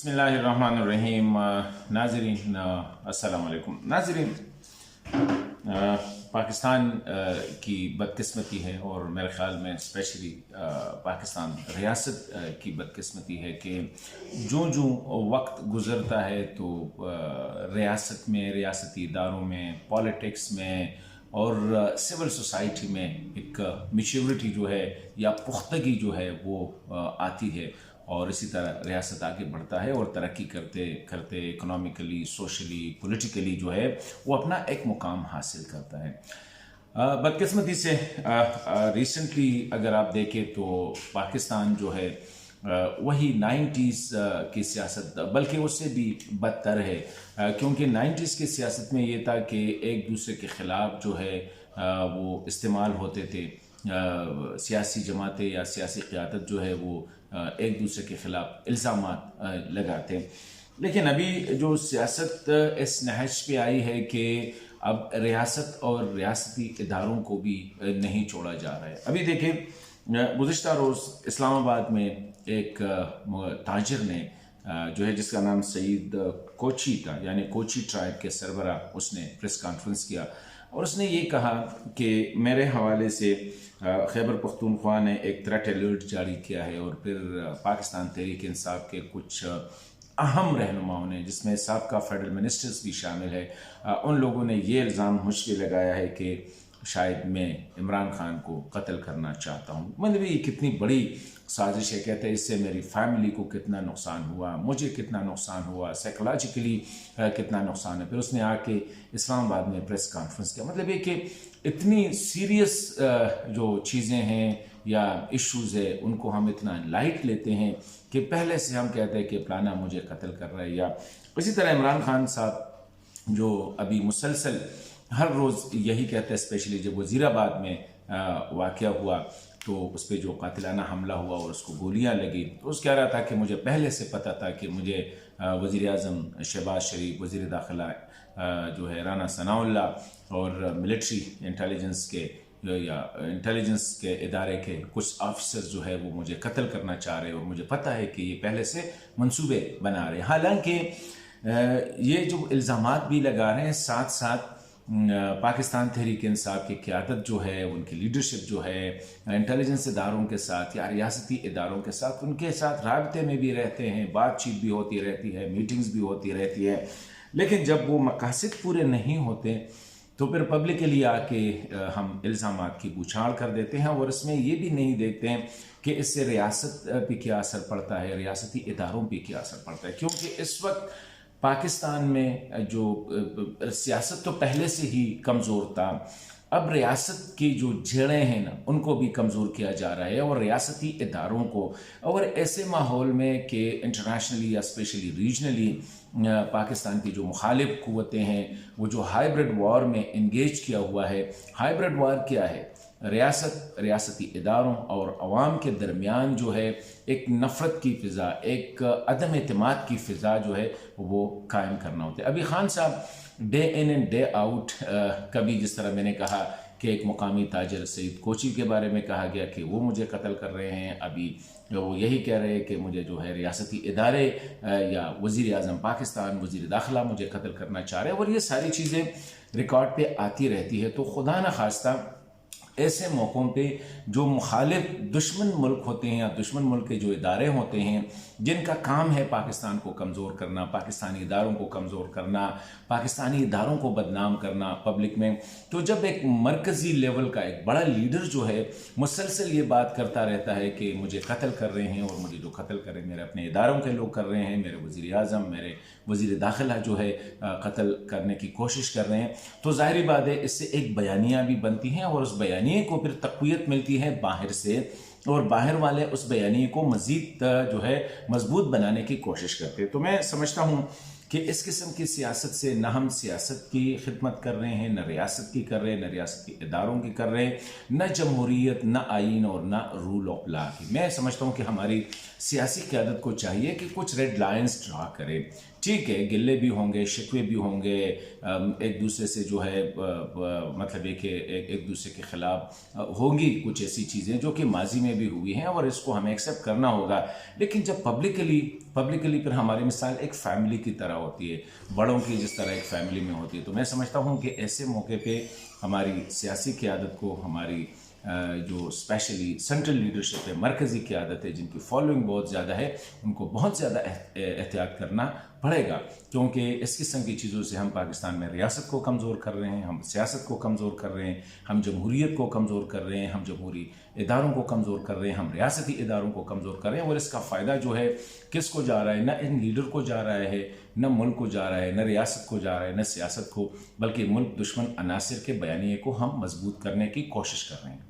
बिस्मिल्लाहिर्रहमानिर्रहीम। नाज़रीन अस्सलाम वालेकुम। नाज़रीन, पाकिस्तान की बदकिस्मती है और मेरे ख़्याल में स्पेशली पाकिस्तान रियासत की बदकिस्मती है कि जो वक्त गुज़रता है तो रियासत में, रियासती इदारों में, पॉलिटिक्स में और सिविल सोसाइटी में एक मैच्योरिटी जो है या पुख्तगी जो है वो आती है और इसी तरह रियासत आगे बढ़ता है और तरक्की करते करते इकोनॉमिकली, सोशली, पॉलिटिकली जो है वो अपना एक मुकाम हासिल करता है। बदकिस्मती से रिसेंटली अगर आप देखें तो पाकिस्तान जो है वही 90s की सियासत, बल्कि उससे भी बदतर है, क्योंकि 90s की सियासत में ये था कि एक दूसरे के ख़िलाफ़ जो है वो इस्तेमाल होते थे। सियासी जमातें या सियासी क़यादत जो है वो एक दूसरे के ख़िलाफ़ इल्ज़ामात लगाते। लेकिन अभी जो सियासत इस नहज पे आई है कि अब रियासत और रियासती इदारों को भी नहीं छोड़ा जा रहा है। अभी देखें, गुज़िश्ता रोज़ इस्लामाबाद में एक ताजिर ने जो है जिसका नाम सईद कोची था, यानी कोची ट्राइब के सरबरा, उसने प्रेस कॉन्फ्रेंस किया और उसने ये कहा कि मेरे हवाले से खैबर पख्तूनख्वा ने एक थ्रेट अलर्ट जारी किया है और फिर पाकिस्तान तहरीक इंसाफ के कुछ अहम रहनुमाओं ने, जिसमें साबका फेडरल मिनिस्टर्स भी शामिल है, उन लोगों ने ये इल्ज़ाम मुझ पे लगाया है कि शायद मैं इमरान खान को कत्ल करना चाहता हूँ। मतलब ये कितनी बड़ी साजिश है। कहते हैं इससे मेरी फैमिली को कितना नुकसान हुआ, मुझे कितना नुकसान हुआ, साइकोलॉजिकली कितना नुकसान है। फिर उसने आके इस्लामाबाद में प्रेस कॉन्फ्रेंस किया। मतलब ये कि इतनी सीरियस जो चीज़ें हैं या इश्यूज़ है उनको हम इतना लाइट लेते हैं कि पहले से हम कहते हैं कि फलाना मुझे कत्ल कर रहा है। या इसी तरह इमरान खान साहब जो अभी मुसलसल हर रोज़ यही कहते हैं, स्पेशली जब वज़ीराबाद में वाक़या हुआ तो उस पर जो कातिलाना हमला हुआ और उसको गोलियां लगी, तो उस कह रहा था कि मुझे पहले से पता था कि मुझे वज़ीर आज़म शहबाज शरीफ, वज़ीर दाखिला जो है राना सनाउल्लाह और मिलिट्री इंटेलिजेंस के या इंटेलिजेंस के इदारे के कुछ ऑफिसर जो है वो मुझे कत्ल करना चाह रहे हैं और मुझे पता है कि ये पहले से मंसूबे बना रहे हैं। हालांकि ये जो इल्ज़ामात भी लगा रहे हैं, साथ साथ पाकिस्तान तहरीक इंसाफ की क़यादत जो है, उनकी लीडरशिप जो है, इंटेलिजेंस इदारों के साथ या रियासती इदारों के साथ, उनके साथ राबते में भी रहते हैं, बातचीत भी होती रहती है, मीटिंग्स भी होती रहती है। लेकिन जब वो मकासद पूरे नहीं होते तो फिर पब्लिकली आके हम इल्ज़ामात की बौछार कर देते हैं और इसमें ये भी नहीं देखते हैं कि इससे रियासत पे क्या असर पड़ता है, रियासती इदारों पे क्या असर पड़ता है। क्योंकि इस वक्त पाकिस्तान में जो सियासत तो पहले से ही कमज़ोर था, अब रियासत की जो जड़ें हैं ना उनको भी कमज़ोर किया जा रहा है और रियासती इदारों को। और ऐसे माहौल में कि इंटरनेशनली या स्पेशली रीजनली पाकिस्तान की जो मुखालिफ क़ुव्वतें हैं वो जो हाइब्रिड वॉर में इंगेज किया हुआ है। हाइब्रिड वॉर क्या है? रियासत, रियासती इदारों और अवाम के दरमियान जो है एक नफ़रत की फ़िज़ा, एक अदम एतमाद की फ़िज़ा जो है वो कायम करना होता है। अभी खान साहब day in and day out, कभी जिस तरह मैंने कहा कि एक मुकामी ताजर सईद कोची के बारे में कहा गया कि वो मुझे कत्ल कर रहे हैं, अभी वो यही कह रहे हैं कि मुझे जो है रियासती इदारे या वज़ीर आज़म पाकिस्तान, वज़ीर दाखिला मुझे कत्ल करना चाह रहे हैं। और ये सारी चीज़ें रिकॉर्ड पे आती रहती है। तो खुदा न खास्ता ऐसे मौक़ों पे जो मुखालिफ दुश्मन मुल्क होते हैं या दुश्मन मुल्क के जो इदारे होते हैं जिनका काम है पाकिस्तान को कमज़ोर करना, पाकिस्तानी इदारों को कमज़ोर करना, पाकिस्तानी इदारों को बदनाम करना पब्लिक में, तो जब एक मरकज़ी लेवल का एक बड़ा लीडर जो है मुसलसल ये बात करता रहता है कि मुझे कत्ल कर रहे हैं और मुझे जो कत्ल कर रहे हैं मेरे अपने इदारों के लोग कर रहे हैं, मेरे वज़ीर आज़म, मेरे वज़ीर दाखिला जो है कत्ल करने की कोशिश कर रहे हैं, तो ज़ाहिरी बात है इससे एक बयानियाँ भी बनती हैं और उस बयानिए को फिर तक़वियत मिलती है बाहर से और बाहर वाले उस बयानी को मज़ीद जो है मजबूत बनाने की कोशिश करते हैं। तो मैं समझता हूँ कि इस किस्म की सियासत से न हम सियासत की खिदमत कर रहे हैं, न रियासत की कर रहे हैं, न रियासती इदारों की कर रहे हैं, न जमहूरियत, न आइन और न रूल ऑफ लॉ की। मैं समझता हूँ कि हमारी सियासी क़यादत को चाहिए कि कुछ रेड लाइन्स ड्रा करे। ٹھیک ہے گلے بھی ہوں گے شکوے بھی ہوں گے ایک دوسرے سے جو ہے مطلب کہ ایک دوسرے کے خلاف ہوں گی کچھ ایسی چیزیں جو کہ ماضی میں بھی ہوئی ہیں اور اس کو ہمیں ایکسیپٹ کرنا ہوگا. لیکن جب پبلکلی پھر ہماری مثال ایک فیملی کی طرح ہوتی ہے, بڑوں کی جس طرح ایک فیملی میں ہوتی ہے, تو میں سمجھتا ہوں کہ ایسے موقع پہ ہماری سیاسی قیادت کو, ہماری جو اسپیشلی سینٹرل لیڈرشپ ہے, مرکزی قیادت ہے, جن کی فالوئنگ بہت زیادہ ہے, ان کو بہت زیادہ احتیاط کرنا پڑے گا, کیونکہ اس قسم کی چیزوں سے ہم پاکستان میں ریاست کو کمزور کر رہے ہیں, ہم سیاست کو کمزور کر رہے ہیں, ہم جمہوریت کو کمزور کر رہے ہیں, ہم جمہوری اداروں کو کمزور کر رہے ہیں, ہم ریاستی اداروں کو کمزور کر رہے ہیں. اور اس کا فائدہ جو ہے کس کو جا رہا ہے؟ نہ ان لیڈر کو جا رہا ہے, نہ ملک کو جا رہا ہے, نہ ریاست کو جا رہا ہے, نہ سیاست کو, بلکہ ملک دشمن عناصر کے بیانیے کو ہم مضبوط کرنے کی کوشش کر رہے ہیں.